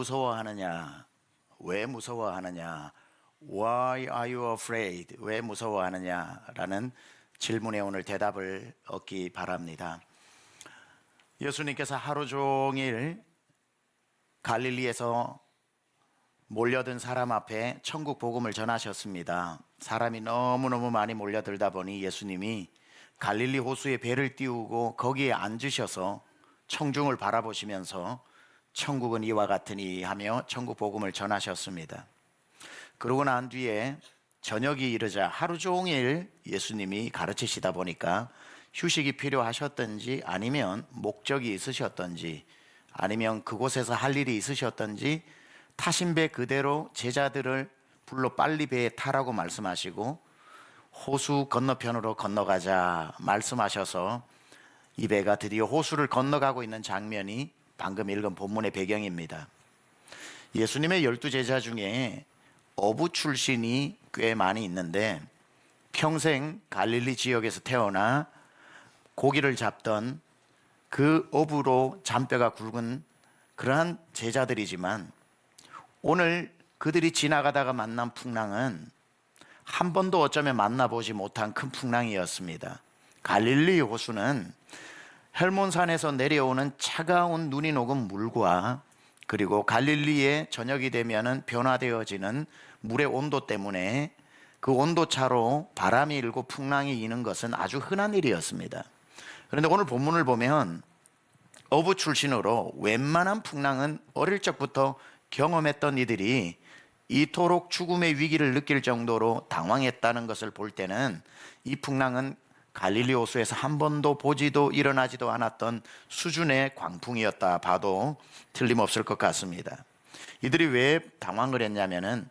무서워하느냐? 왜 무서워하느냐? Why are you afraid? 왜 무서워하느냐라는 질문에 오늘 대답을 얻기 바랍니다. 예수님께서 하루 종일 갈릴리에서 몰려든 사람 앞에 천국 복음을 전하셨습니다. 사람이 너무너무 많이 몰려들다 보니 예수님이 갈릴리 호수에 배를 띄우고 거기에 앉으셔서 청중을 바라보시면서 천국은 이와 같으니 하며 천국 복음을 전하셨습니다. 그러고 난 뒤에 저녁이 이르자 하루 종일 예수님이 가르치시다 보니까 휴식이 필요하셨던지 아니면 목적이 있으셨던지 아니면 그곳에서 할 일이 있으셨던지 타신 배 그대로 제자들을 불러 빨리 배에 타라고 말씀하시고 호수 건너편으로 건너가자 말씀하셔서 이 배가 드디어 호수를 건너가고 있는 장면이 방금 읽은 본문의 배경입니다. 예수님의 12제자 중에 어부 출신이 꽤 많이 있는데 평생 갈릴리 지역에서 태어나 고기를 잡던 그 어부로 잔뼈가 굵은 그러한 제자들이지만 오늘 그들이 지나가다가 만난 풍랑은 한 번도 어쩌면 만나보지 못한 큰 풍랑이었습니다. 갈릴리 호수는 헬몬산에서 내려오는 차가운 눈이 녹은 물과 그리고 갈릴리의 저녁이 되면은 변화되어지는 물의 온도 때문에 그 온도차로 바람이 일고 풍랑이 이는 것은 아주 흔한 일이었습니다. 그런데 오늘 본문을 보면 어부 출신으로 웬만한 풍랑은 어릴 적부터 경험했던 이들이 이토록 죽음의 위기를 느낄 정도로 당황했다는 것을 볼 때는 이 풍랑은 갈릴리 호수에서 한 번도 보지도 일어나지도 않았던 수준의 광풍이었다 봐도 틀림없을 것 같습니다. 이들이 왜 당황을 했냐면은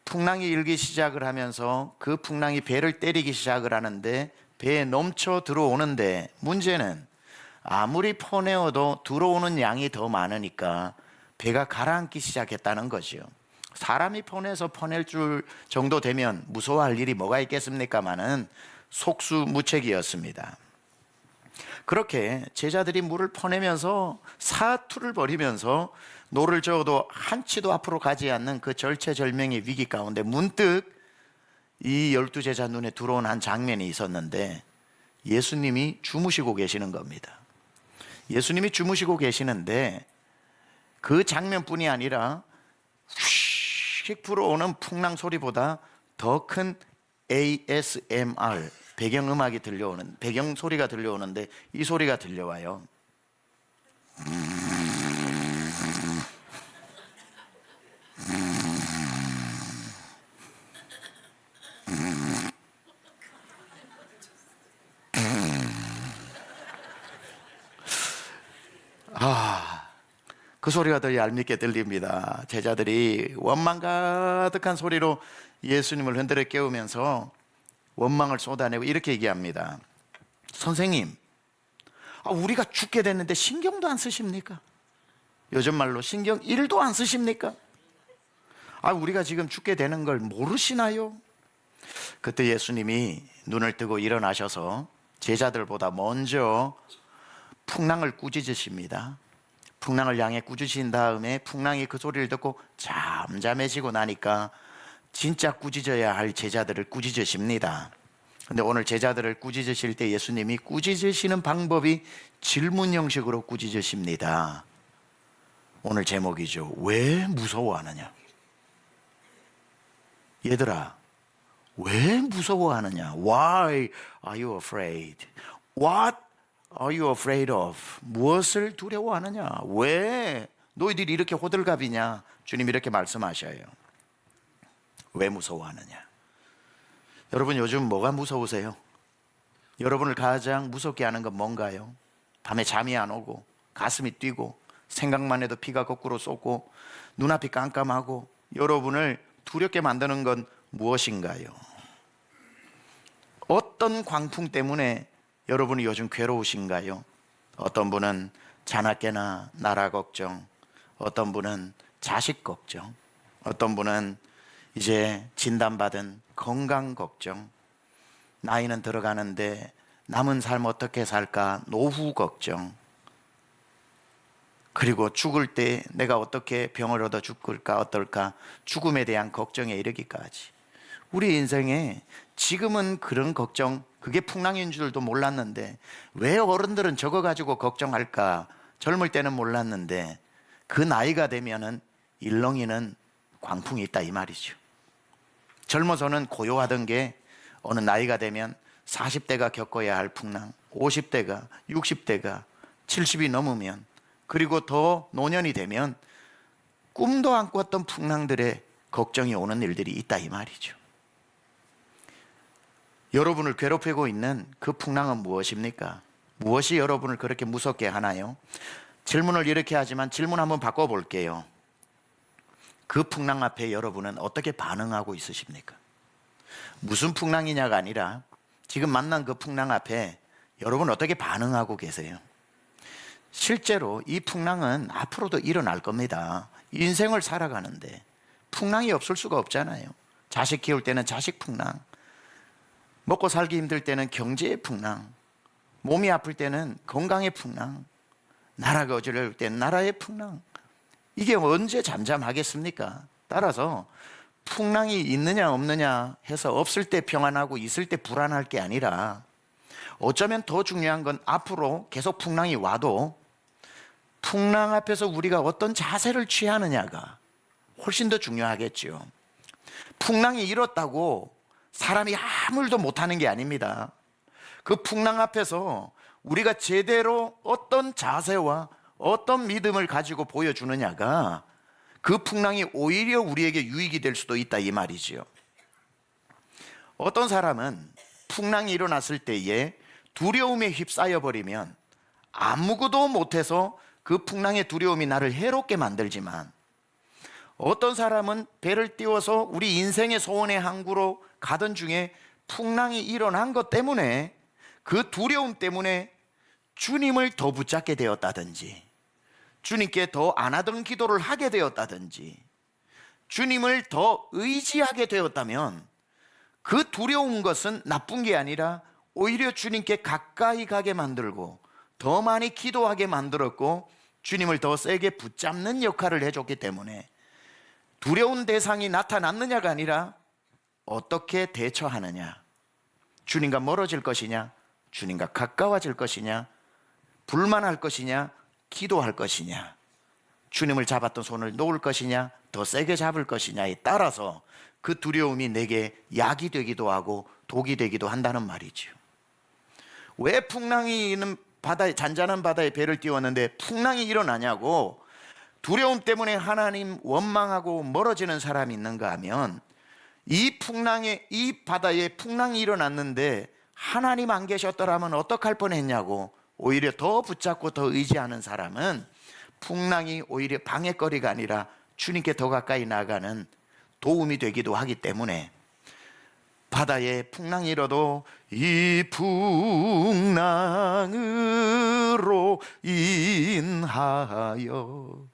풍랑이 일기 시작을 하면서 그 풍랑이 배를 때리기 시작을 하는데 배에 넘쳐 들어오는데 문제는 아무리 퍼내어도 들어오는 양이 더 많으니까 배가 가라앉기 시작했다는 거죠. 사람이 퍼내서 퍼낼 줄 정도 되면 무서워할 일이 뭐가 있겠습니까마는 속수무책이었습니다. 그렇게 제자들이 물을 퍼내면서 사투를 벌이면서 노를 저어도 한치도 앞으로 가지 않는 그 절체절명의 위기 가운데 문득 이 12제자 눈에 들어온 한 장면이 있었는데 예수님이 주무시고 계시는 겁니다. 예수님이 주무시고 계시는데 그 장면뿐이 아니라 휙 불어오는 풍랑 소리보다 더 큰 ASMR 배경음악이 들려오는 배경 소리가 들려오는데 이 소리가 들려와요. 그 소리가 더 얄밉게 들립니다. 제자들이 원망 가득한 소리로 예수님을 흔들어 깨우면서 원망을 쏟아내고 이렇게 얘기합니다. 선생님, 우리가 죽게 됐는데 신경도 안 쓰십니까? 요즘 말로 신경 1도 안 쓰십니까? 우리가 지금 죽게 되는 걸 모르시나요? 그때 예수님이 눈을 뜨고 일어나셔서 제자들보다 먼저 풍랑을 꾸짖으십니다. 풍랑을 향해 꾸짖으신 다음에 풍랑이 그 소리를 듣고 잠잠해지고 나니까 진짜 꾸짖어야 할 제자들을 꾸짖으십니다. 근데 오늘 제자들을 꾸짖으실 때 예수님이 꾸짖으시는 방법이 질문 형식으로 꾸짖으십니다. 오늘 제목이죠. 왜 무서워하느냐? 얘들아, 왜 무서워하느냐? Why are you afraid? What are you afraid of? 무엇을 두려워하느냐? 왜 너희들이 이렇게 호들갑이냐? 주님 이렇게 말씀하셔요. 왜 무서워하느냐? 여러분 요즘 뭐가 무서우세요? 여러분을 가장 무섭게 하는 건 뭔가요? 밤에 잠이 안 오고 가슴이 뛰고 생각만 해도 피가 거꾸로 쏟고 눈앞이 깜깜하고 여러분을 두렵게 만드는 건 무엇인가요? 어떤 광풍 때문에 여러분이 요즘 괴로우신가요? 어떤 분은 자나깨나 나라 걱정, 어떤 분은 자식 걱정, 어떤 분은 이제 진단받은 건강 걱정, 나이는 들어가는데 남은 삶 어떻게 살까 노후 걱정. 그리고 죽을 때 내가 어떻게 병을 얻어 죽을까 어떨까, 죽음에 대한 걱정에 이르기까지. 우리 인생에 지금은 그런 걱정, 그게 풍랑인 줄도 몰랐는데 왜 어른들은 저거 가지고 걱정할까? 젊을 때는 몰랐는데 그 나이가 되면은 일렁이는 광풍이 있다 이 말이죠. 젊어서는 고요하던 게 어느 나이가 되면 40대가 겪어야 할 풍랑, 50대가, 60대가, 70이 넘으면, 그리고 더 노년이 되면 꿈도 안 꿨던 풍랑들의 걱정이 오는 일들이 있다 이 말이죠. 여러분을 괴롭히고 있는 그 풍랑은 무엇입니까? 무엇이 여러분을 그렇게 무섭게 하나요? 질문을 이렇게 하지만 질문 한번 바꿔볼게요. 그 풍랑 앞에 여러분은 어떻게 반응하고 있으십니까? 무슨 풍랑이냐가 아니라 지금 만난 그 풍랑 앞에 여러분 어떻게 반응하고 계세요? 실제로 이 풍랑은 앞으로도 일어날 겁니다. 인생을 살아가는데 풍랑이 없을 수가 없잖아요. 자식 키울 때는 자식 풍랑, 먹고 살기 힘들 때는 경제의 풍랑, 몸이 아플 때는 건강의 풍랑, 나라가 어지러울 때는 나라의 풍랑. 이게 언제 잠잠하겠습니까? 따라서 풍랑이 있느냐 없느냐 해서 없을 때 평안하고 있을 때 불안할 게 아니라, 어쩌면 더 중요한 건 앞으로 계속 풍랑이 와도 풍랑 앞에서 우리가 어떤 자세를 취하느냐가 훨씬 더 중요하겠죠. 풍랑이 일었다고 사람이 아무 일도 못하는 게 아닙니다. 그 풍랑 앞에서 우리가 제대로 어떤 자세와 어떤 믿음을 가지고 보여주느냐가 그 풍랑이 오히려 우리에게 유익이 될 수도 있다 이 말이지요. 어떤 사람은 풍랑이 일어났을 때에 두려움에 휩싸여 버리면 아무것도 못해서 그 풍랑의 두려움이 나를 해롭게 만들지만, 어떤 사람은 배를 띄워서 우리 인생의 소원의 항구로 가던 중에 풍랑이 일어난 것 때문에, 그 두려움 때문에 주님을 더 붙잡게 되었다든지, 주님께 더 안 하던 기도를 하게 되었다든지, 주님을 더 의지하게 되었다면 그 두려운 것은 나쁜 게 아니라 오히려 주님께 가까이 가게 만들고 더 많이 기도하게 만들었고 주님을 더 세게 붙잡는 역할을 해줬기 때문에, 두려운 대상이 나타났느냐가 아니라 어떻게 대처하느냐, 주님과 멀어질 것이냐, 주님과 가까워질 것이냐, 불만할 것이냐, 기도할 것이냐, 주님을 잡았던 손을 놓을 것이냐, 더 세게 잡을 것이냐에 따라서 그 두려움이 내게 약이 되기도 하고 독이 되기도 한다는 말이죠. 왜 풍랑이 있는 바다에, 잔잔한 바다에 배를 띄웠는데 풍랑이 일어나냐고, 두려움 때문에 하나님 원망하고 멀어지는 사람이 있는가 하면, 이 풍랑에, 이 바다에 풍랑이 일어났는데 하나님 안 계셨더라면 어떡할 뻔했냐고 오히려 더 붙잡고 더 의지하는 사람은 풍랑이 오히려 방해거리가 아니라 주님께 더 가까이 나가는 도움이 되기도 하기 때문에, 바다에 풍랑이 일어도 이 풍랑으로 인하여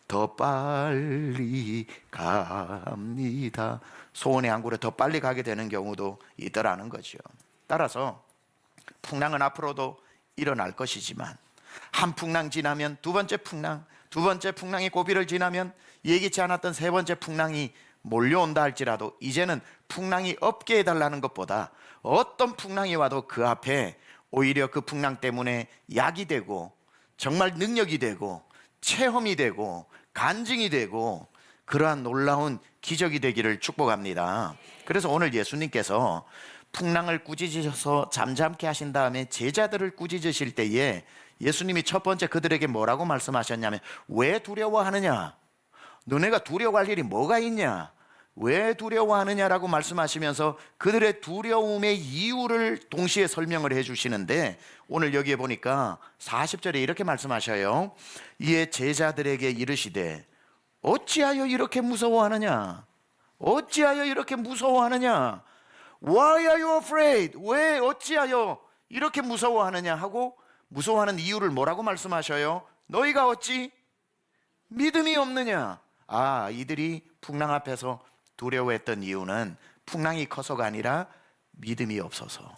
더 빨리 갑니다. 소원의 항구로 더 빨리 가게 되는 경우도 있더라는 거죠. 따라서 풍랑은 앞으로도 일어날 것이지만, 한 풍랑 지나면 두 번째 풍랑, 두 번째 풍랑이 고비를 지나면 예기치 않았던 세 번째 풍랑이 몰려온다 할지라도, 이제는 풍랑이 없게 해달라는 것보다 어떤 풍랑이 와도 그 앞에 오히려 그 풍랑 때문에 약이 되고 정말 능력이 되고 체험이 되고 간증이 되고 그러한 놀라운 기적이 되기를 축복합니다. 그래서 오늘 예수님께서 풍랑을 꾸짖으셔서 잠잠케 하신 다음에 제자들을 꾸짖으실 때에 예수님이 첫 번째 그들에게 뭐라고 말씀하셨냐면, 왜 두려워하느냐? 너네가 두려워할 일이 뭐가 있냐? 왜 두려워하느냐라고 말씀하시면서 그들의 두려움의 이유를 동시에 설명을 해주시는데, 오늘 여기에 보니까 40절에 이렇게 말씀하셔요. 이에 제자들에게 이르시되 어찌하여 이렇게 무서워하느냐? 어찌하여 이렇게 무서워하느냐? Why are you afraid? 왜 어찌하여 이렇게 무서워하느냐 하고, 무서워하는 이유를 뭐라고 말씀하셔요? 너희가 어찌 믿음이 없느냐? 이들이 풍랑 앞에서 두려워했던 이유는 풍랑이 커서가 아니라 믿음이 없어서,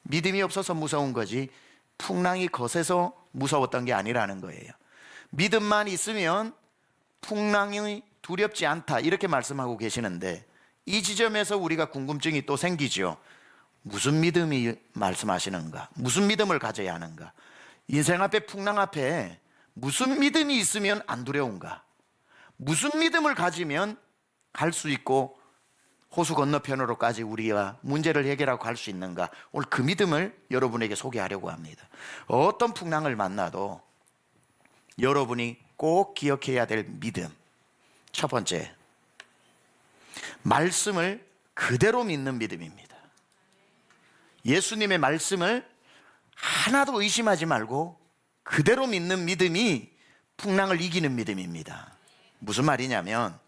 믿음이 없어서 무서운 거지 풍랑이 거세서 무서웠던 게 아니라는 거예요. 믿음만 있으면 풍랑이 두렵지 않다, 이렇게 말씀하고 계시는데, 이 지점에서 우리가 궁금증이 또 생기죠. 무슨 믿음이 말씀하시는가? 무슨 믿음을 가져야 하는가? 인생 앞에, 풍랑 앞에 무슨 믿음이 있으면 안 두려운가? 무슨 믿음을 가지면 갈 수 있고 호수 건너편으로까지 우리가 문제를 해결하고 갈 수 있는가? 오늘 그 믿음을 여러분에게 소개하려고 합니다. 어떤 풍랑을 만나도 여러분이 꼭 기억해야 될 믿음. 첫 번째, 말씀을 그대로 믿는 믿음입니다. 예수님의 말씀을 하나도 의심하지 말고 그대로 믿는 믿음이 풍랑을 이기는 믿음입니다. 무슨 말이냐면,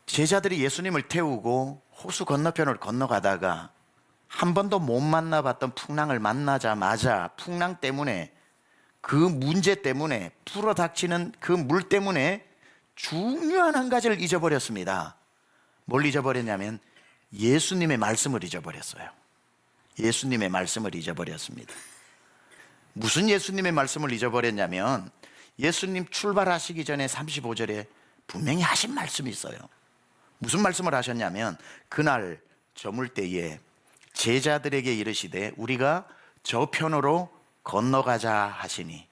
제자들이 예수님을 태우고 호수 건너편을 건너가다가 한 번도 못 만나봤던 풍랑을 만나자마자 풍랑 때문에, 그 문제 때문에, 불어닥치는 그 물 때문에 중요한 한 가지를 잊어버렸습니다. 뭘 잊어버렸냐면 예수님의 말씀을 잊어버렸어요. 예수님의 말씀을 잊어버렸습니다. 무슨 예수님의 말씀을 잊어버렸냐면, 예수님 출발하시기 전에 35절에 분명히 하신 말씀이 있어요. 무슨 말씀을 하셨냐면, 그날 저물 때에 제자들에게 이르시되 우리가 저편으로 건너가자 하시니,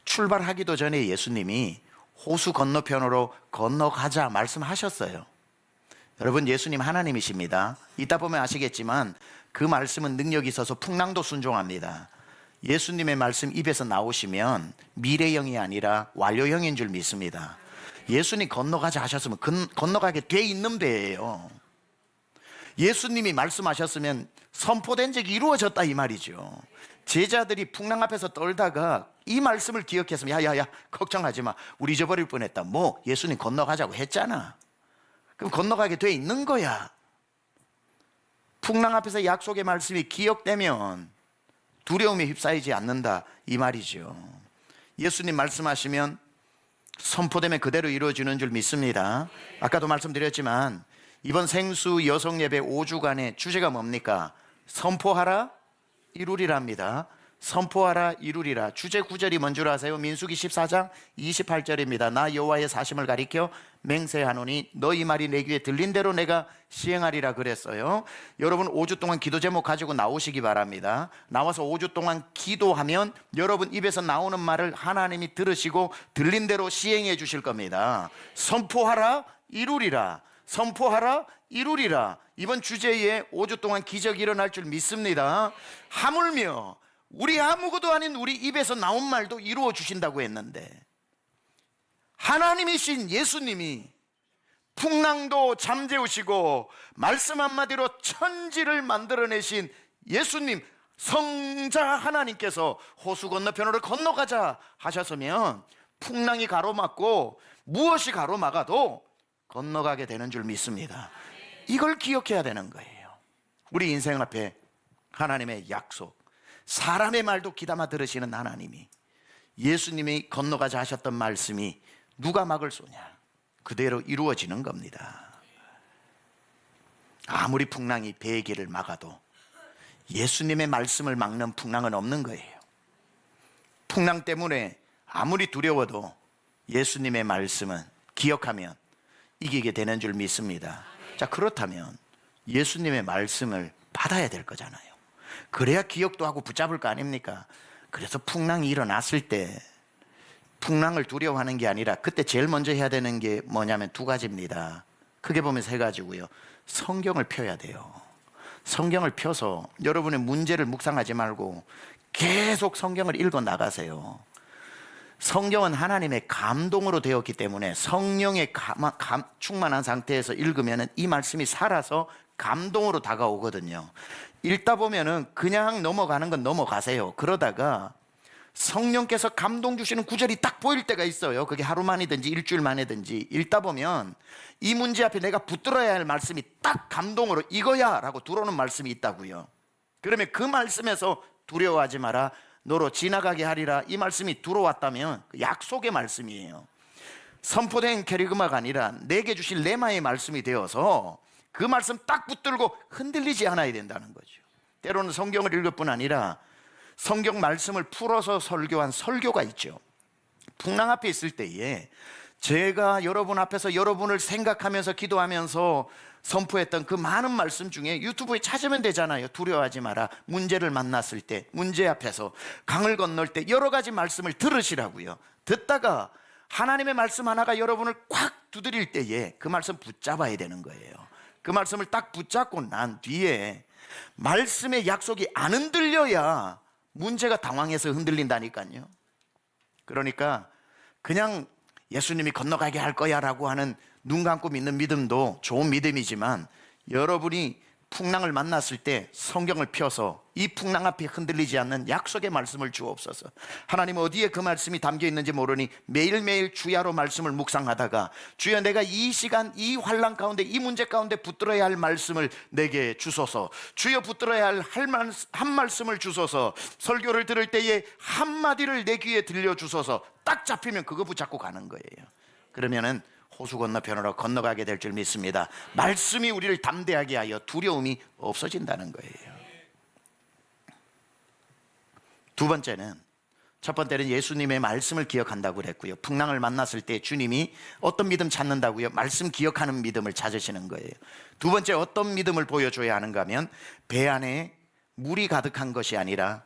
출발하기도 전에 예수님이 호수 건너편으로 건너가자 말씀하셨어요. 여러분, 예수님 하나님이십니다. 이따 보면 아시겠지만 그 말씀은 능력이 있어서 풍랑도 순종합니다. 예수님의 말씀 입에서 나오시면 미래형이 아니라 완료형인 줄 믿습니다. 예수님 건너가자 하셨으면 건너가게 돼 있는 배예요. 예수님이 말씀하셨으면 선포된 적이 이루어졌다, 이 말이죠. 제자들이 풍랑 앞에서 떨다가 이 말씀을 기억했으면, 야야야 걱정하지 마, 우리 잊어버릴 뻔했다. 뭐 예수님 건너가자고 했잖아. 그럼 건너가게 돼 있는 거야. 풍랑 앞에서 약속의 말씀이 기억되면 두려움에 휩싸이지 않는다, 이 말이죠. 예수님 말씀하시면 선포되면 그대로 이루어지는 줄 믿습니다. 아까도 말씀드렸지만 이번 생수 여성 예배 5주간의 주제가 뭡니까? 선포하라 이루리라입니다. 선포하라 이루리라. 주제 구절이 뭔 줄 아세요? 민수기 14장 28절입니다. 나 여호와의 사심을 가리켜 맹세하노니 너희 말이 내 귀에 들린 대로 내가 시행하리라 그랬어요. 여러분 5주 동안 기도 제목 가지고 나오시기 바랍니다. 나와서 5주 동안 기도하면 여러분 입에서 나오는 말을 하나님이 들으시고 들린 대로 시행해 주실 겁니다. 선포하라 이루리라. 선포하라 이루리라. 이번 주제에 5주 동안 기적이 일어날 줄 믿습니다. 하물며 우리 아무것도 아닌 우리 입에서 나온 말도 이루어 주신다고 했는데, 하나님이신 예수님이 풍랑도 잠재우시고 말씀 한마디로 천지를 만들어내신 예수님, 성자 하나님께서 호수 건너편으로 건너가자 하셨으면 풍랑이 가로막고 무엇이 가로막아도 건너가게 되는 줄 믿습니다. 이걸 기억해야 되는 거예요. 우리 인생 앞에 하나님의 약속, 사람의 말도 귀담아 들으시는 하나님이, 예수님이 건너가자 하셨던 말씀이 누가 막을 쏘냐? 그대로 이루어지는 겁니다. 아무리 풍랑이 배의 길을 막아도 예수님의 말씀을 막는 풍랑은 없는 거예요. 풍랑 때문에 아무리 두려워도 예수님의 말씀은 기억하면 이기게 되는 줄 믿습니다. 자, 그렇다면 예수님의 말씀을 받아야 될 거잖아요. 그래야 기억도 하고 붙잡을 거 아닙니까? 그래서 풍랑이 일어났을 때 풍랑을 두려워하는 게 아니라 그때 제일 먼저 해야 되는 게 뭐냐면 두 가지입니다. 크게 보면 세 가지고요. 성경을 펴야 돼요. 성경을 펴서 여러분의 문제를 묵상하지 말고 계속 성경을 읽어 나가세요. 성경은 하나님의 감동으로 되었기 때문에 성령의 충만한 상태에서 읽으면 이 말씀이 살아서 감동으로 다가오거든요. 읽다 보면은 그냥 넘어가는 건 넘어가세요. 그러다가 성령께서 감동 주시는 구절이 딱 보일 때가 있어요. 그게 하루 만이든지 일주일 만이든지 읽다 보면 이 문제 앞에 내가 붙들어야 할 말씀이 딱 감동으로 이거야 라고 들어오는 말씀이 있다고요. 그러면 그 말씀에서 두려워하지 마라, 너로 지나가게 하리라, 이 말씀이 들어왔다면 약속의 말씀이에요. 선포된 캐리그마가 아니라 내게 주신 레마의 말씀이 되어서 그 말씀 딱 붙들고 흔들리지 않아야 된다는 거죠. 때로는 성경을 읽을 뿐 아니라 성경 말씀을 풀어서 설교한 설교가 있죠. 풍랑 앞에 있을 때에 제가 여러분 앞에서 여러분을 생각하면서 기도하면서 선포했던 그 많은 말씀 중에 유튜브에 찾으면 되잖아요. 두려워하지 마라. 문제를 만났을 때, 문제 앞에서 강을 건널 때 여러 가지 말씀을 들으시라고요. 듣다가 하나님의 말씀 하나가 여러분을 꽉 두드릴 때에 그 말씀 붙잡아야 되는 거예요. 그 말씀을 딱 붙잡고 난 뒤에 말씀의 약속이 안 흔들려야 문제가 당황해서 흔들린다니까요. 그러니까 그냥 예수님이 건너가게 할 거야 라고 하는 눈 감고 믿는 믿음도 좋은 믿음이지만, 여러분이 풍랑을 만났을 때 성경을 펴서 이 풍랑 앞에 흔들리지 않는 약속의 말씀을 주옵소서. 하나님 어디에 그 말씀이 담겨 있는지 모르니 매일매일 주야로 말씀을 묵상하다가 주여 내가 이 시간 이 환난 가운데 이 문제 가운데 붙들어야 할 말씀을 내게 주소서. 주여 붙들어야 할 한 말씀을 주소서. 설교를 들을 때에 한마디를 내 귀에 들려주소서. 딱 잡히면 그거 붙잡고 가는 거예요. 그러면은 호수 건너편으로 건너가게 될 줄 믿습니다. 말씀이 우리를 담대하게 하여 두려움이 없어진다는 거예요. 두 번째는, 첫 번째는 예수님의 말씀을 기억한다고 그랬고요. 풍랑을 만났을 때 주님이 어떤 믿음 찾는다고요? 말씀 기억하는 믿음을 찾으시는 거예요. 두 번째 어떤 믿음을 보여줘야 하는가 하면 배 안에 물이 가득한 것이 아니라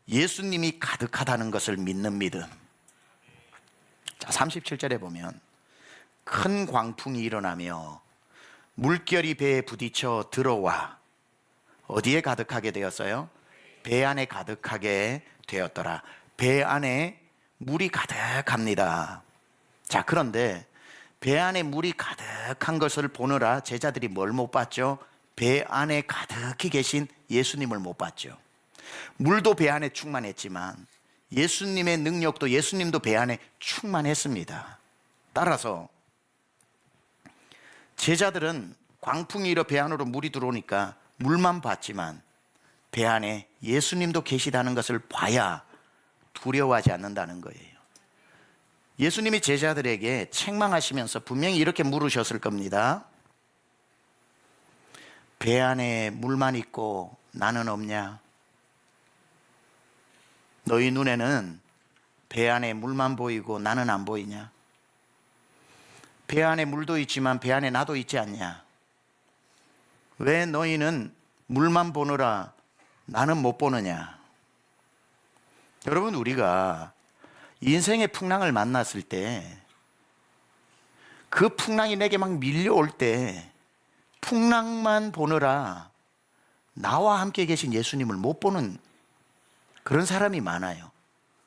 예수님이 가득하다는 것을 믿는 믿음. 자, 37절에 보면 큰 광풍이 일어나며 물결이 배에 부딪혀 들어와 어디에 가득하게 되었어요? 배 안에 가득하게 되었더라. 배 안에 물이 가득합니다. 자, 그런데 배 안에 물이 가득한 것을 보느라 제자들이 뭘 못 봤죠? 배 안에 가득히 계신 예수님을 못 봤죠. 물도 배 안에 충만했지만 예수님의 능력도, 예수님도 배 안에 충만했습니다. 따라서 제자들은 광풍이 일어 배 안으로 물이 들어오니까 물만 봤지만 배 안에 예수님도 계시다는 것을 봐야 두려워하지 않는다는 거예요. 예수님이 제자들에게 책망하시면서 분명히 이렇게 물으셨을 겁니다. 배 안에 물만 있고 나는 없냐? 너희 눈에는 배 안에 물만 보이고 나는 안 보이냐? 배 안에 물도 있지만 배 안에 나도 있지 않냐? 왜 너희는 물만 보느라 나는 못 보느냐? 여러분, 우리가 인생의 풍랑을 만났을 때, 그 풍랑이 내게 막 밀려올 때 풍랑만 보느라 나와 함께 계신 예수님을 못 보는 그런 사람이 많아요.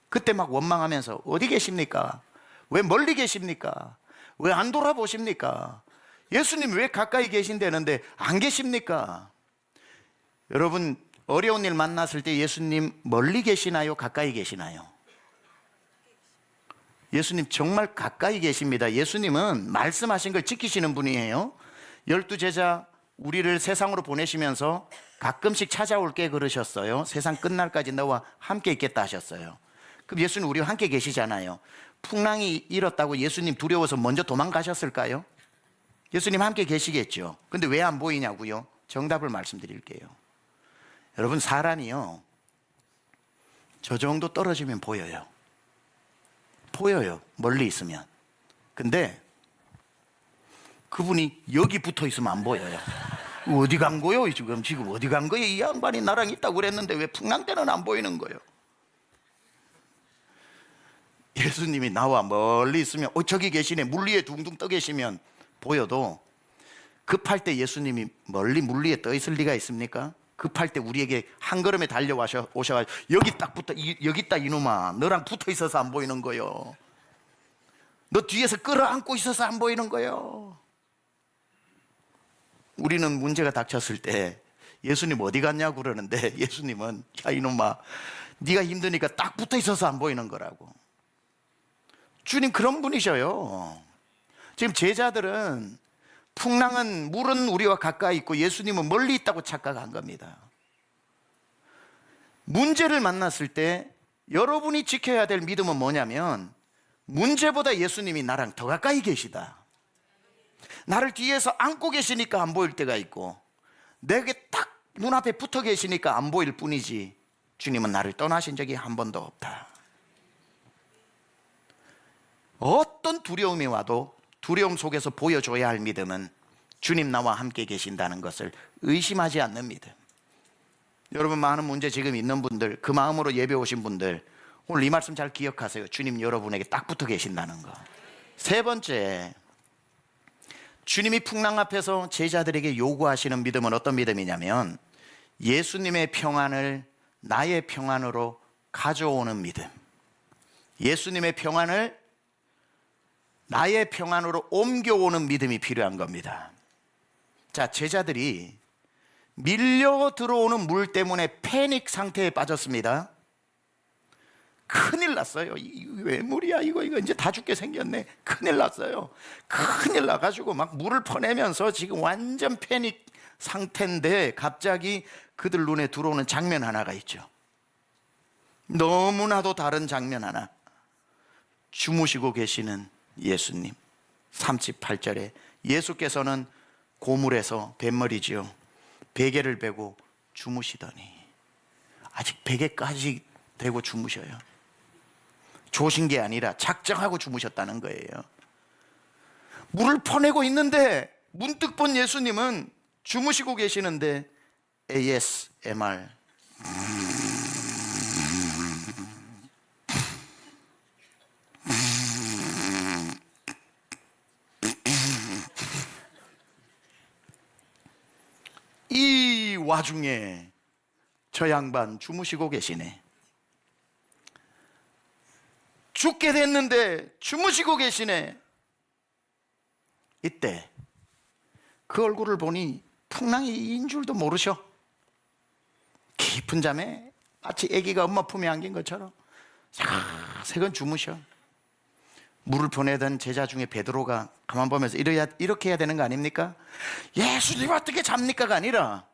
그때 막 원망하면서 어디 계십니까? 왜 멀리 계십니까? 왜 안 돌아보십니까? 예수님 왜 가까이 계신다는데 안 계십니까? 여러분, 어려운 일 만났을 때 예수님 멀리 계시나요? 가까이 계시나요? 예수님 정말 가까이 계십니다. 예수님은 말씀하신 걸 지키시는 분이에요. 12제자 우리를 세상으로 보내시면서 가끔씩 찾아올게 그러셨어요. 세상 끝날까지 너와 함께 있겠다 하셨어요. 그럼 예수님 우리와 함께 계시잖아요. 풍랑이 일었다고 예수님 두려워서 먼저 도망가셨을까요? 예수님 함께 계시겠죠. 근데 왜 안 보이냐고요? 정답을 말씀드릴게요. 여러분, 사람이요, 저 정도 떨어지면 보여요. 보여요, 멀리 있으면. 근데 그분이 여기 붙어 있으면 안 보여요. 어디 간 거요? 지금 어디 간 거예요? 이 양반이 나랑 있다고 그랬는데 왜 풍랑 때는 안 보이는 거예요? 예수님이 나와 멀리 있으면 저기 계시네, 물 위에 둥둥 떠 계시면 보여도, 급할 때 예수님이 멀리 물 위에 떠 있을 리가 있습니까? 급할 때 우리에게 한 걸음에 달려오셔가지고 여기 딱 붙어, 여기 있다 이놈아, 너랑 붙어 있어서 안 보이는 거요. 너 뒤에서 끌어안고 있어서 안 보이는 거요. 우리는 문제가 닥쳤을 때 예수님 어디 갔냐고 그러는데 예수님은 야 이놈아, 네가 힘드니까 딱 붙어 있어서 안 보이는 거라고. 주님 그런 분이셔요. 지금 제자들은 풍랑은, 물은 우리와 가까이 있고 예수님은 멀리 있다고 착각한 겁니다. 문제를 만났을 때 여러분이 지켜야 될 믿음은 뭐냐면, 문제보다 예수님이 나랑 더 가까이 계시다. 나를 뒤에서 안고 계시니까 안 보일 때가 있고, 내게 딱 눈앞에 붙어 계시니까 안 보일 뿐이지, 주님은 나를 떠나신 적이 한 번도 없다. 어떤 두려움이 와도 두려움 속에서 보여줘야 할 믿음은 주님 나와 함께 계신다는 것을 의심하지 않는 믿음. 여러분, 많은 문제 지금 있는 분들, 그 마음으로 예배 오신 분들, 오늘 이 말씀 잘 기억하세요. 주님 여러분에게 딱 붙어 계신다는 거. 세 번째, 주님이 풍랑 앞에서 제자들에게 요구하시는 믿음은 어떤 믿음이냐면 예수님의 평안을 나의 평안으로 가져오는 믿음. 예수님의 평안을 나의 평안으로 옮겨오는 믿음이 필요한 겁니다. 자, 제자들이 밀려 들어오는 물 때문에 패닉 상태에 빠졌습니다. 큰일 났어요. 왜 물이야? 이거 이제 다 죽게 생겼네. 큰일 났어요. 큰일 나가지고 막 물을 퍼내면서 지금 완전 패닉 상태인데 갑자기 그들 눈에 들어오는 장면 하나가 있죠. 너무나도 다른 장면 하나. 주무시고 계시는 예수님. 38절에 예수께서는 고물에서 뱃머리지요, 베개를 베고 주무시더니, 아직 베개까지 대고 주무셔요. 조신 게 아니라 작정하고 주무셨다는 거예요. 물을 퍼내고 있는데 문득 본 예수님은 주무시고 계시는데 ASMR, 이 와중에 저 양반 주무시고 계시네. 죽게 됐는데 주무시고 계시네. 이때 그 얼굴을 보니 풍랑이인 줄도 모르셔. 깊은 잠에 마치 아기가 엄마 품에 안긴 것처럼 새건 주무셔. 물을 보내던 제자 중에 베드로가 가만 보면서 이렇게 해야 되는 거 아닙니까? 예수님 어떻게 잡니까가 아니라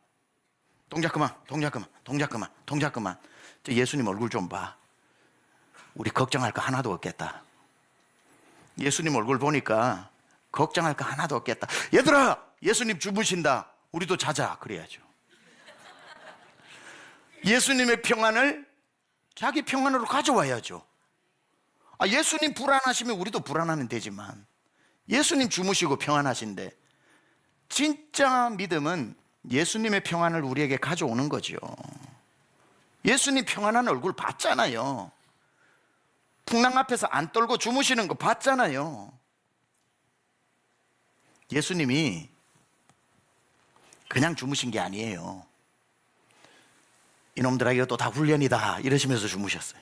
동작 그만, 동작 그만, 동작 그만, 동작 그만. 예수님 얼굴 좀 봐. 우리 걱정할 거 하나도 없겠다. 예수님 얼굴 보니까 걱정할 거 하나도 없겠다. 얘들아, 예수님 주무신다. 우리도 자자. 그래야죠. 예수님의 평안을 자기 평안으로 가져와야죠. 예수님 불안하시면 우리도 불안하면 되지만 예수님 주무시고 평안하신데, 진짜 믿음은 예수님의 평안을 우리에게 가져오는 거죠. 예수님 평안한 얼굴 봤잖아요. 풍랑 앞에서 안 떨고 주무시는 거 봤잖아요. 예수님이 그냥 주무신 게 아니에요. 이놈들에게 또 다 훈련이다 이러시면서 주무셨어요.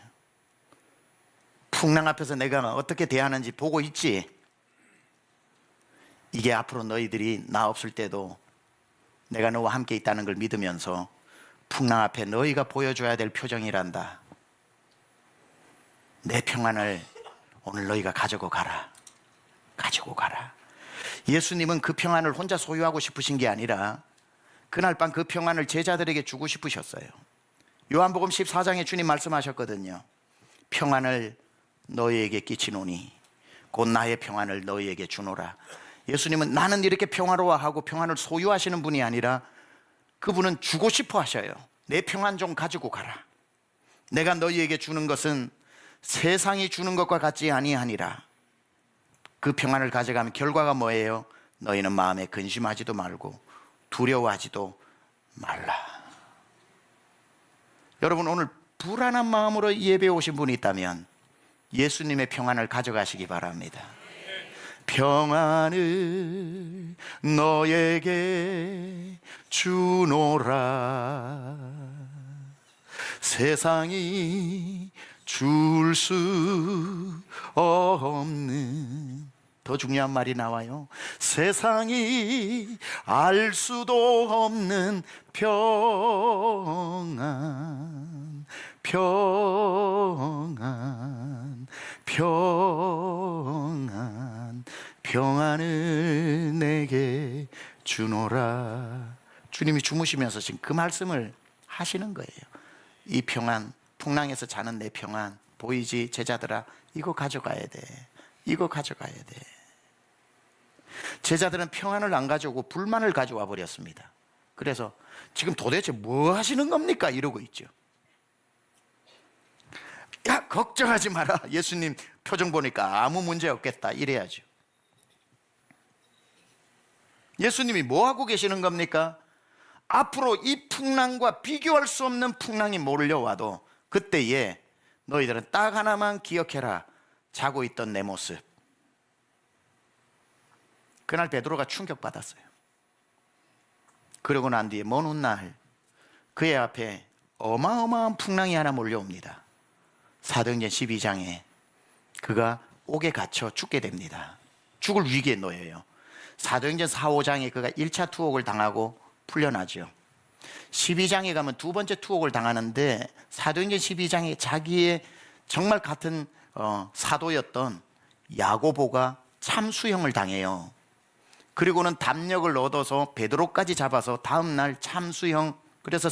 풍랑 앞에서 내가 어떻게 대하는지 보고 있지. 이게 앞으로 너희들이 나 없을 때도 내가 너와 함께 있다는 걸 믿으면서 풍랑 앞에 너희가 보여줘야 될 표정이란다. 내 평안을 오늘 너희가 가지고 가라. 가지고 가라. 예수님은 그 평안을 혼자 소유하고 싶으신 게 아니라 그날 밤 그 평안을 제자들에게 주고 싶으셨어요. 요한복음 14장에 주님 말씀하셨거든요. 평안을 너희에게 끼치노니 곧 나의 평안을 너희에게 주노라. 예수님은 나는 이렇게 평화로워하고 평안을 소유하시는 분이 아니라 그분은 주고 싶어 하셔요. 내 평안 좀 가지고 가라. 내가 너희에게 주는 것은 세상이 주는 것과 같지 아니하니라. 그 평안을 가져가면 결과가 뭐예요? 너희는 마음에 근심하지도 말고 두려워하지도 말라. 여러분, 오늘 불안한 마음으로 예배에 오신 분이 있다면 예수님의 평안을 가져가시기 바랍니다. 평안을 너에게 주노라. 세상이 줄 수 없는, 더 중요한 말이 나와요. 세상이 알 수도 없는 평안, 평안, 평안, 평안을 내게 주노라. 주님이 주무시면서 지금 그 말씀을 하시는 거예요. 이 평안, 풍랑에서 자는 내 평안 보이지? 제자들아, 이거 가져가야 돼. 이거 가져가야 돼. 제자들은 평안을 안 가져오고 불만을 가져와 버렸습니다. 그래서 지금 도대체 뭐 하시는 겁니까? 이러고 있죠. 야, 걱정하지 마라. 예수님 표정 보니까 아무 문제 없겠다. 이래야죠. 예수님이 뭐 하고 계시는 겁니까? 앞으로 이 풍랑과 비교할 수 없는 풍랑이 몰려와도 그때에 너희들은 딱 하나만 기억해라. 자고 있던 내 모습. 그날 베드로가 충격받았어요. 그러고 난 뒤에 먼 훗날 그의 앞에 어마어마한 풍랑이 하나 몰려옵니다. 사도행전 12장에 그가 옥에 갇혀 죽게 됩니다. 죽을 위기에 놓여요. 사도행전 4, 5장에 그가 1차 투옥을 당하고 풀려나죠. 12장에 가면 두 번째 투옥을 당하는데 사도행전 12장에 자기의 정말 같은 사도였던 야고보가 참수형을 당해요. 그리고는 담력을 얻어서 베드로까지 잡아서 다음 날 참수형, 그래서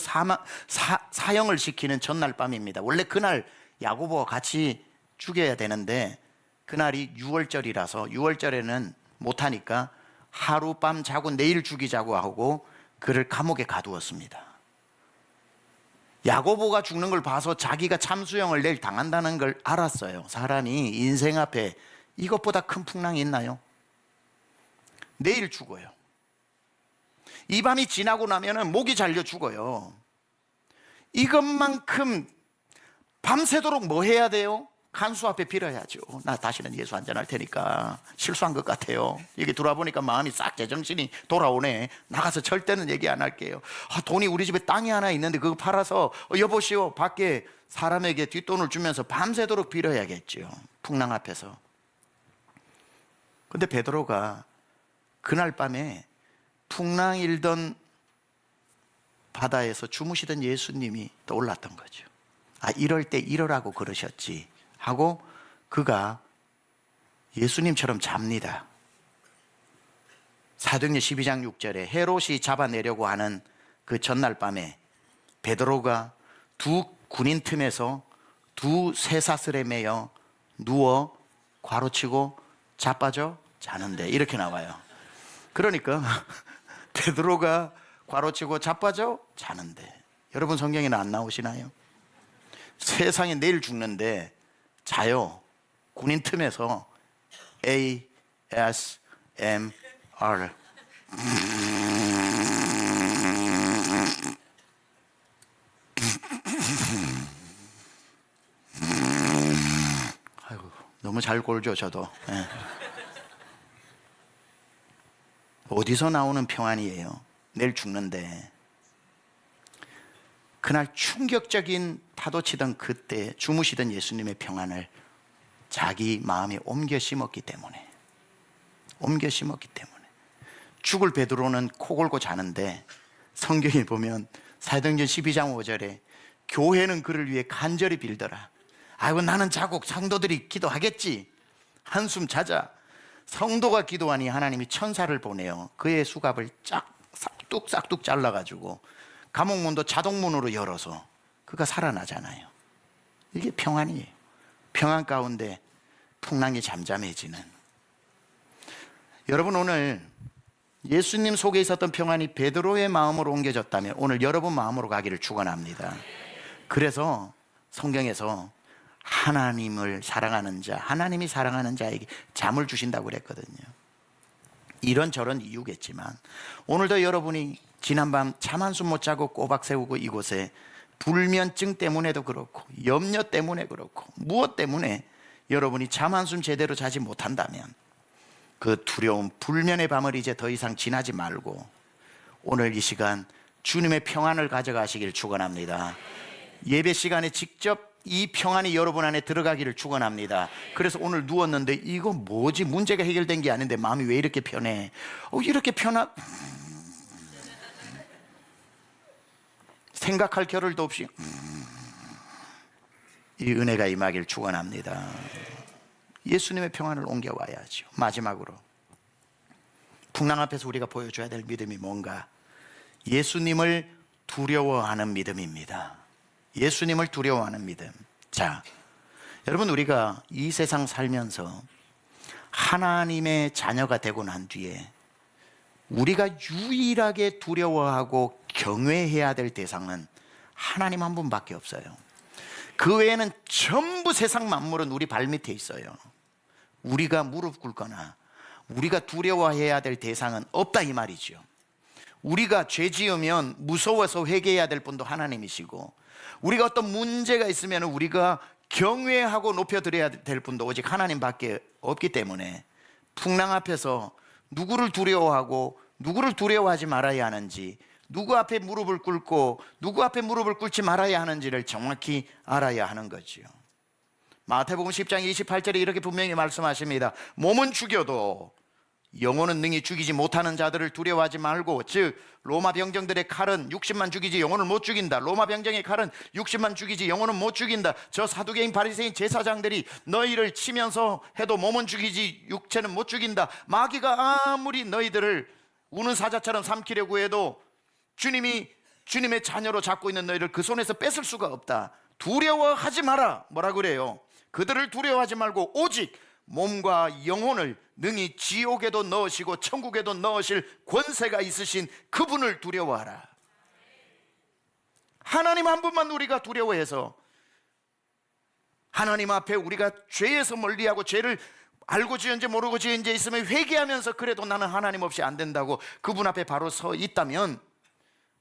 사형을 시키는 전날 밤입니다. 원래 그날 야고보와 같이 죽여야 되는데 그날이 6월절이라서 6월절에는 못하니까 하룻밤 자고 내일 죽이자고 하고 그를 감옥에 가두었습니다. 야고보가 죽는 걸 봐서 자기가 참수형을 내일 당한다는 걸 알았어요. 사람이 인생 앞에 이것보다 큰 풍랑이 있나요? 내일 죽어요. 이 밤이 지나고 나면 목이 잘려 죽어요. 이것만큼 밤새도록 뭐 해야 돼요? 간수 앞에 빌어야죠. 나 다시는 예수 안전할 테니까 실수한 것 같아요. 여기 돌아보니까 마음이 싹 제정신이 돌아오네. 나가서 절대는 얘기 안 할게요. 돈이 우리 집에 땅이 하나 있는데 그거 팔아서 여보시오 밖에 사람에게 뒷돈을 주면서 밤새도록 빌어야겠죠. 풍랑 앞에서. 근데 베드로가 그날 밤에 풍랑 일던 바다에서 주무시던 예수님이 떠올랐던 거죠. 이럴 때 이러라고 그러셨지 하고 그가 예수님처럼 잡니다. 사도행전 12장 6절에 헤롯이 잡아내려고 하는 그 전날 밤에 베드로가 두 군인 틈에서 두 쇠사슬에 매여 누워 괄호치고 자빠져 자는데 이렇게 나와요. 그러니까 베드로가 괄호치고 자빠져 자는데, 여러분 성경에는 안 나오시나요? 세상에 내일 죽는데 자요. 군인 틈에서 ASMR. 아이고, 너무 잘 골죠 저도. 네. 어디서 나오는 평안이에요? 내일 죽는데. 그날 충격적인 파도치던 그때 주무시던 예수님의 평안을 자기 마음에 옮겨 심었기 때문에, 죽을 베드로는 코 골고 자는데 성경에 보면 사도행전 12장 5절에 교회는 그를 위해 간절히 빌더라. 아이고 나는 자고 성도들이 기도하겠지. 한숨 자자. 성도가 기도하니 하나님이 천사를 보내요. 그의 수갑을 싹둑 잘라가지고 감옥문도 자동문으로 열어서 그가 살아나잖아요. 이게 평안이에요. 평안 가운데 풍랑이 잠잠해지는. 여러분 오늘 예수님 속에 있었던 평안이 베드로의 마음으로 옮겨졌다면 오늘 여러분 마음으로 가기를 축원합니다. 그래서 성경에서 하나님을 사랑하는 자, 하나님이 사랑하는 자에게 잠을 주신다고 그랬거든요. 이런저런 이유겠지만 오늘도 여러분이 지난밤 잠 한숨 못 자고 꼬박 세우고 이곳에 불면증 때문에도 그렇고 염려 때문에 그렇고 무엇 때문에 여러분이 잠 한숨 제대로 자지 못한다면 그 두려움 불면의 밤을 이제 더 이상 지나지 말고 오늘 이 시간 주님의 평안을 가져가시길 축원합니다. 예배 시간에 직접 이 평안이 여러분 안에 들어가기를 축원합니다. 그래서 오늘 누웠는데 이거 뭐지? 문제가 해결된 게 아닌데 마음이 왜 이렇게 편해? 이렇게 생각할 겨를도 없이 이 은혜가 임하길 축원합니다. 예수님의 평안을 옮겨와야죠. 마지막으로 풍랑 앞에서 우리가 보여줘야 될 믿음이 뭔가? 예수님을 두려워하는 믿음입니다. 예수님을 두려워하는 믿음. 자, 여러분 우리가 이 세상 살면서 하나님의 자녀가 되고 난 뒤에 우리가 유일하게 두려워하고 경외해야 될 대상은 하나님 한 분밖에 없어요. 그 외에는 전부 세상 만물은 우리 발밑에 있어요. 우리가 무릎 꿇거나 우리가 두려워해야 될 대상은 없다 이 말이죠. 우리가 죄 지으면 무서워서 회개해야 될 분도 하나님이시고, 우리가 어떤 문제가 있으면 우리가 경외하고 높여드려야 될 분도 오직 하나님밖에 없기 때문에 풍랑 앞에서 누구를 두려워하고 누구를 두려워하지 말아야 하는지, 누구 앞에 무릎을 꿇고 누구 앞에 무릎을 꿇지 말아야 하는지를 정확히 알아야 하는 거지요. 마태복음 10장 28절에 이렇게 분명히 말씀하십니다. 몸은 죽여도 영혼은 능히 죽이지 못하는 자들을 두려워하지 말고, 즉 로마 병정들의 칼은 60만 죽이지 영혼을 못 죽인다. 로마 병정의 칼은 60만 죽이지 영혼은 못 죽인다. 저 사두개인 바리새인 제사장들이 너희를 치면서 해도 몸은 죽이지 육체는 못 죽인다. 마귀가 아무리 너희들을 우는 사자처럼 삼키려고 해도 주님의 자녀로 잡고 있는 너희를 그 손에서 뺏을 수가 없다. 두려워하지 마라. 뭐라 그래요? 그들을 두려워하지 말고 오직 몸과 영혼을 능히 지옥에도 넣으시고 천국에도 넣으실 권세가 있으신 그분을 두려워하라. 하나님 한 분만 우리가 두려워해서, 하나님 앞에 우리가 죄에서 멀리하고 죄를 알고 지은 죄 모르고 지은 죄 있으면 회개하면서 그래도 나는 하나님 없이 안 된다고 그분 앞에 바로 서 있다면,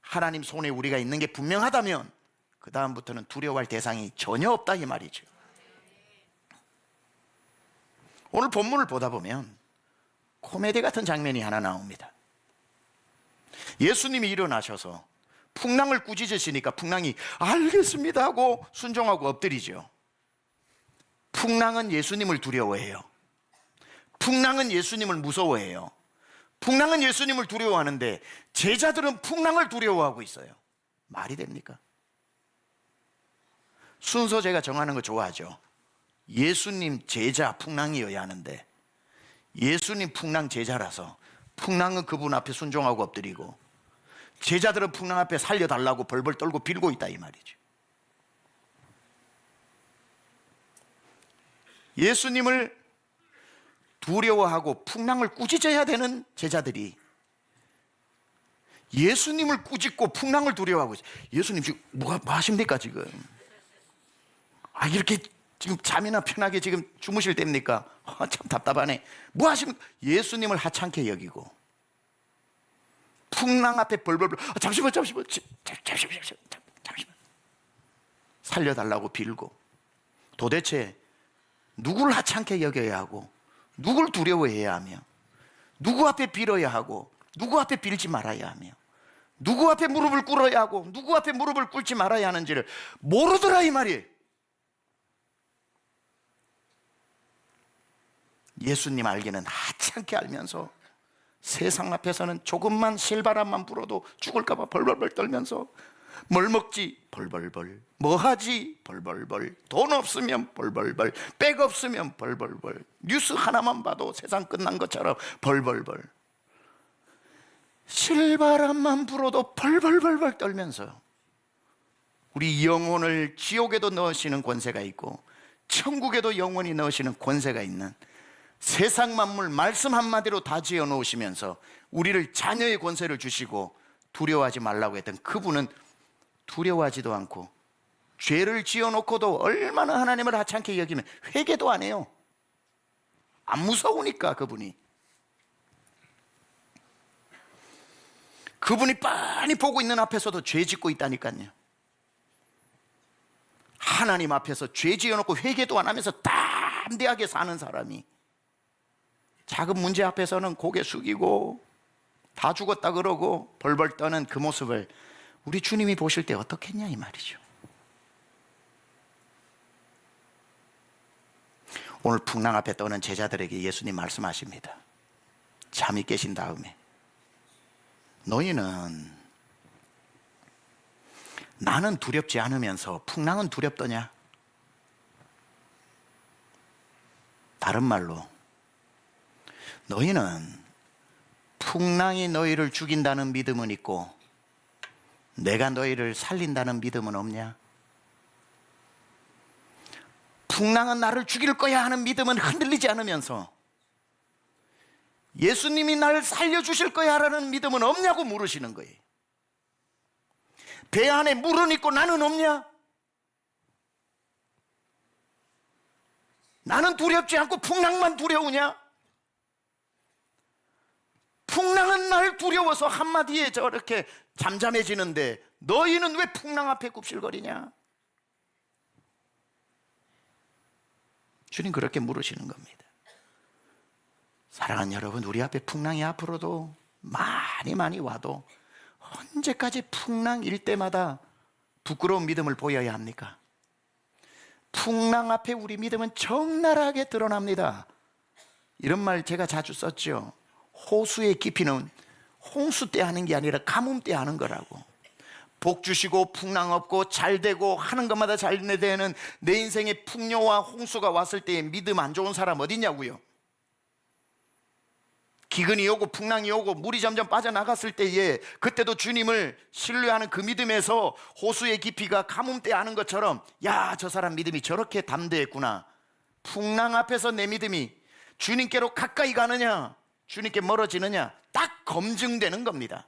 하나님 손에 우리가 있는 게 분명하다면 그 다음부터는 두려워할 대상이 전혀 없다 이 말이죠. 오늘 본문을 보다 보면 코미디 같은 장면이 하나 나옵니다. 예수님이 일어나셔서 풍랑을 꾸짖으시니까 풍랑이 알겠습니다 하고 순종하고 엎드리죠. 풍랑은 예수님을 두려워해요. 풍랑은 예수님을 무서워해요. 풍랑은 예수님을 두려워하는데 제자들은 풍랑을 두려워하고 있어요. 말이 됩니까? 순서 제가 정하는 거 좋아하죠. 예수님 제자 풍랑이어야 하는데 예수님 풍랑 제자라서 풍랑은 그분 앞에 순종하고 엎드리고, 제자들은 풍랑 앞에 살려달라고 벌벌 떨고 빌고 있다 이 말이죠. 예수님을 두려워하고 풍랑을 꾸짖어야 되는 제자들이 예수님을 꾸짖고 풍랑을 두려워하고 있어요. 예수님 지금 뭐 하십니까 지금? 이렇게 지금 잠이나 편하게 지금 주무실 때입니까? 참 답답하네. 뭐 하십니까? 예수님을 하찮게 여기고 풍랑 앞에 벌벌 잠시만 살려달라고 빌고, 도대체 누구를 하찮게 여겨야 하고 누구를 두려워해야 하며, 누구 앞에 빌어야 하고 누구 앞에 빌지 말아야 하며, 누구 앞에 무릎을 꿇어야 하고 누구 앞에 무릎을 꿇지 말아야 하는지를 모르더라 이 말이에요. 예수님 알기는 하찮게 알면서 세상 앞에서는 조금만 실바람만 불어도 죽을까 봐 벌벌벌 떨면서 뭘 먹지? 벌벌벌. 뭐 하지? 벌벌벌. 돈 없으면 벌벌벌. 백 없으면 벌벌벌. 뉴스 하나만 봐도 세상 끝난 것처럼 벌벌벌. 실바람만 불어도 벌벌벌벌 떨면서 우리 영혼을 지옥에도 넣으시는 권세가 있고 천국에도 영원히 넣으시는 권세가 있는, 세상 만물 말씀 한마디로 다 지어 놓으시면서 우리를 자녀의 권세를 주시고 두려워하지 말라고 했던 그분은 두려워하지도 않고, 죄를 지어놓고도 얼마나 하나님을 하찮게 여기면 회개도 안 해요. 안 무서우니까. 그분이 빤히 보고 있는 앞에서도 죄 짓고 있다니까요. 하나님 앞에서 죄 지어놓고 회개도 안 하면서 담대하게 사는 사람이 작은 문제 앞에서는 고개 숙이고 다 죽었다 그러고 벌벌 떠는 그 모습을 우리 주님이 보실 때 어떻겠냐 이 말이죠. 오늘 풍랑 앞에 떠는 제자들에게 예수님 말씀하십니다. 잠이 깨신 다음에, 너희는 나는 두렵지 않으면서 풍랑은 두렵더냐? 다른 말로 너희는 풍랑이 너희를 죽인다는 믿음은 있고 내가 너희를 살린다는 믿음은 없냐? 풍랑은 나를 죽일 거야 하는 믿음은 흔들리지 않으면서 예수님이 나를 살려주실 거야 라는 믿음은 없냐고 물으시는 거예요. 배 안에 물은 있고 나는 없냐? 나는 두렵지 않고 풍랑만 두려우냐? 풍랑은 날 두려워서 한마디에 저렇게 잠잠해지는데 너희는 왜 풍랑 앞에 굽실거리냐? 주님 그렇게 물으시는 겁니다. 사랑하는 여러분, 우리 앞에 풍랑이 앞으로도 많이 와도 언제까지 풍랑일 때마다 부끄러운 믿음을 보여야 합니까? 풍랑 앞에 우리 믿음은 적나라하게 드러납니다. 이런 말 제가 자주 썼죠. 호수의 깊이는 홍수 때 하는 게 아니라 가뭄 때 하는 거라고. 복 주시고 풍랑 없고 잘 되고 하는 것마다 잘 되는 내 인생에 풍요와 홍수가 왔을 때에 믿음 안 좋은 사람 어디 있냐고요. 기근이 오고 풍랑이 오고 물이 점점 빠져나갔을 때에 그때도 주님을 신뢰하는 그 믿음에서 호수의 깊이가 가뭄 때 아는 것처럼, 야, 저 사람 믿음이 저렇게 담대했구나. 풍랑 앞에서 내 믿음이 주님께로 가까이 가느냐 주님께 멀어지느냐 딱 검증되는 겁니다.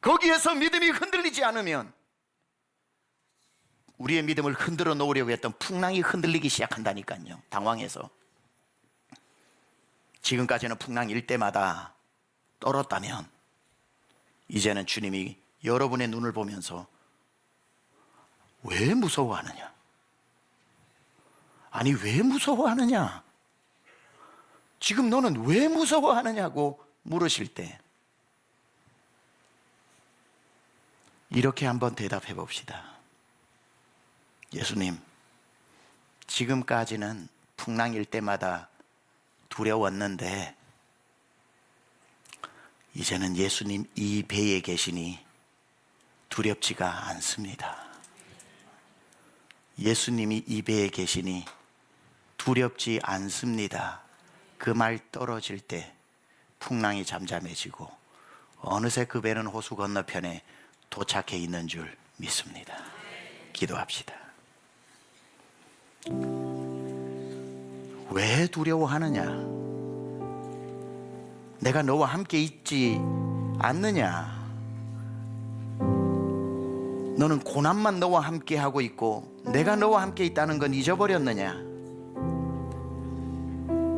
거기에서 믿음이 흔들리지 않으면 우리의 믿음을 흔들어 놓으려고 했던 풍랑이 흔들리기 시작한다니까요. 당황해서. 지금까지는 풍랑일 때마다 떨었다면 이제는 주님이 여러분의 눈을 보면서 왜 무서워하느냐? 아니, 왜 무서워하느냐? 지금 너는 왜 무서워하느냐고 물으실 때 이렇게 한번 대답해 봅시다. 예수님, 지금까지는 풍랑일 때마다 두려웠는데 이제는 예수님 이 배에 계시니 두렵지가 않습니다. 예수님이 이 배에 계시니 두렵지 않습니다. 그 말 떨어질 때 풍랑이 잠잠해지고 어느새 그 배는 호수 건너편에 도착해 있는 줄 믿습니다. 기도합시다. 왜 두려워하느냐? 내가 너와 함께 있지 않느냐? 너는 고난만 너와 함께 하고 있고 내가 너와 함께 있다는 건 잊어버렸느냐?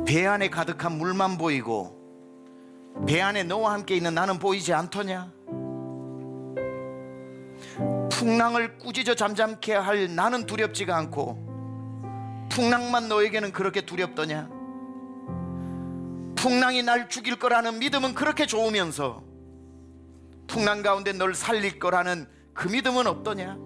배 안에 가득한 물만 보이고 배 안에 너와 함께 있는 나는 보이지 않더냐? 풍랑을 꾸짖어 잠잠케 할 나는 두렵지가 않고 풍랑만 너에게는 그렇게 두렵더냐? 풍랑이 날 죽일 거라는 믿음은 그렇게 좋으면서 풍랑 가운데 널 살릴 거라는 그 믿음은 없더냐?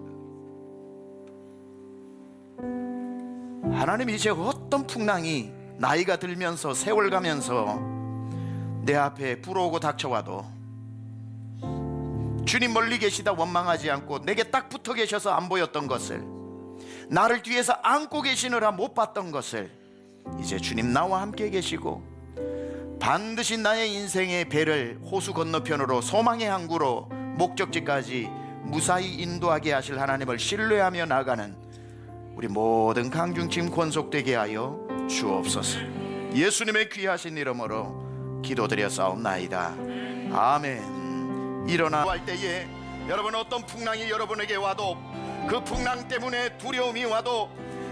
하나님, 이제 어떤 풍랑이 나이가 들면서 세월 가면서 내 앞에 불어오고 닥쳐와도 주님 멀리 계시다 원망하지 않고 내게 딱 붙어 계셔서 안 보였던 것을, 나를 뒤에서 안고 계시느라 못 봤던 것을 이제 주님 나와 함께 계시고 반드시 나의 인생의 배를 호수 건너편으로 소망의 항구로 목적지까지 무사히 인도하게 하실 하나님을 신뢰하며 나가는 우리 모든 강중팀 권속되게 하여 주옵소서. 예수님의 귀하신 이름으로 기도드렸사옵나이다. 아멘. 일어나 할 때에 여러분, 어떤 풍랑이 여러분에게 와도 그 풍랑 때문에 두려움이 와도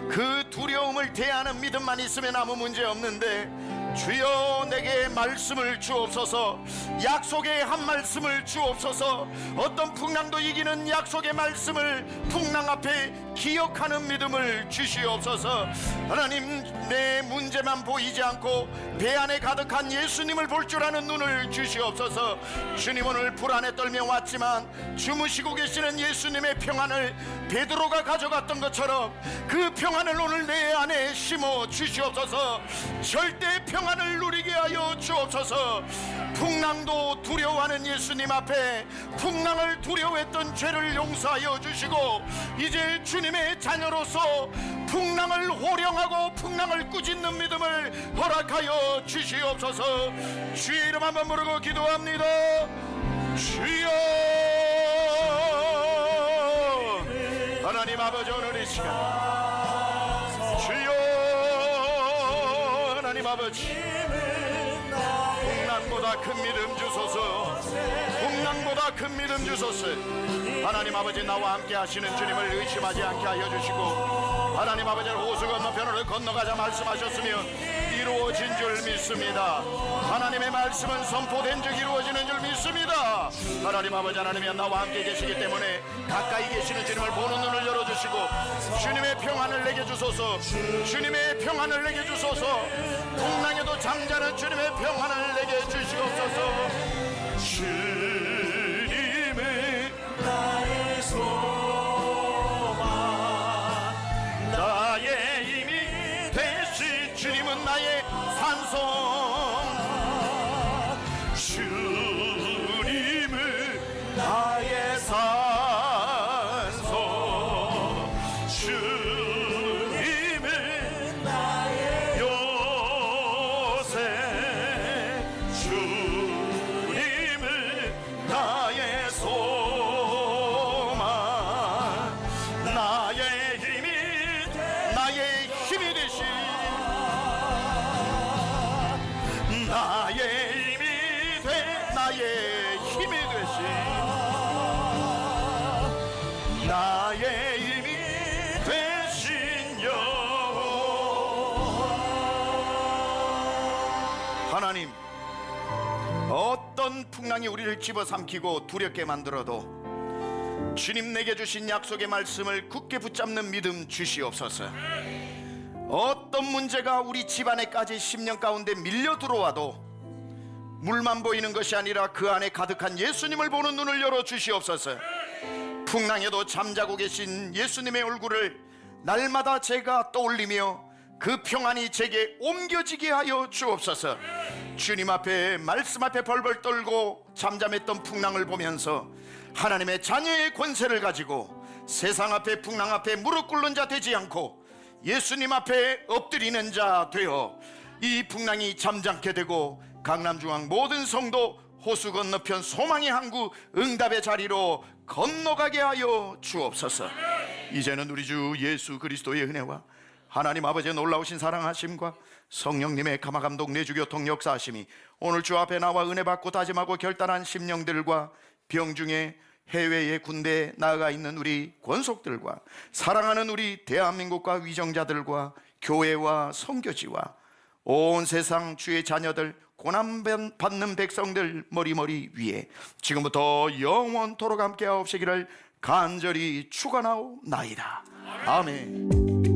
그 두려움을 대하는 믿음만 있으면 아무 문제 없는데, 주여 내게 말씀을 주옵소서. 약속의 한 말씀을 주옵소서. 어떤 풍랑도 이기는 약속의 말씀을 풍랑 앞에 기억하는 믿음을 주시옵소서. 하나님, 내 문제만 보이지 않고 배 안에 가득한 예수님을 볼 줄 아는 눈을 주시옵소서. 주님, 오늘 불안에 떨며 왔지만 주무시고 계시는 예수님의 평안을 베드로가 가져갔던 것처럼 그 평안을 오늘 내 안에 심어 주시옵소서. 절대 평안을 누리게 하여 주옵소서. 풍랑도 두려워하는 예수님 앞에 풍랑을 두려워했던 죄를 용서하여 주시고 이제 주님의 자녀로서 풍랑을 호령하고 풍랑을 꾸짖는 믿음을 허락하여 주시옵소서. 주의 이름 한번 부르고 기도합니다. 주여, 하나님 아버지, 오늘 이 시간 주여, 하나님 아버지, 풍랑 풍랑보다 큰 믿음 주소서. 풍랑보다 큰 믿음 주소서. 하나님 아버지, 나와 함께 하시는 주님을 의심하지 않게 하여 주시고, 하나님 아버지는 호수 건너편으로 건너가자 말씀하셨으며 이루어진 줄 믿습니다. 하나님의 말씀은 선포된 즉 이루어지는 줄 믿습니다. 하나님 아버지, 하나님이 나와 함께 계시기 때문에 가까이 계시는 주님을 보는 눈을 열어주시고 주님의 평안을 내게 주소서. 주님의 평안을 내게 주소서. 풍랑에도 잠자는 주님의 평안을 내게 주시옵소서. 주님의 나의 소망, 나의 힘이 되신 주님은 나의 산성. 주님은 나의 산성. 주님은 나의 요새. 주님은 나의 소망, 나의 힘이 되신, 나의 힘이 되신, 나의 힘이 되신 여호와. 하나님, 어떤 풍랑이 우리를 집어삼키고 두렵게 만들어도 주님 내게 주신 약속의 말씀을 굳게 붙잡는 믿음 주시옵소서. 어떤 문제가 우리 집안에까지 10년 가운데 밀려 들어와도 물만 보이는 것이 아니라 그 안에 가득한 예수님을 보는 눈을 열어 주시옵소서. 풍랑에도 잠자고 계신 예수님의 얼굴을 날마다 제가 떠올리며 그 평안이 제게 옮겨지게 하여 주옵소서. 주님 앞에, 말씀 앞에 벌벌 떨고 잠잠했던 풍랑을 보면서 하나님의 자녀의 권세를 가지고 세상 앞에, 풍랑 앞에 무릎 꿇는 자 되지 않고 예수님 앞에 엎드리는 자 되어 이 풍랑이 잠잠게 되고 강남중앙 모든 성도 호수 건너편 소망의 항구 응답의 자리로 건너가게 하여 주옵소서. 이제는 우리 주 예수 그리스도의 은혜와 하나님 아버지의 놀라우신 사랑하심과 성령님의 감화감동 내주교통 역사하심이 오늘 주 앞에 나와 은혜 받고 다짐하고 결단한 심령들과 병중에 해외의 군대에 나아가 있는 우리 권속들과 사랑하는 우리 대한민국과 위정자들과 교회와 선교지와 온 세상 주의 자녀들, 고난받는 백성들 머리머리 위에 지금부터 영원토록 함께 하옵시기를 간절히 축원하옵나이다. 아멘.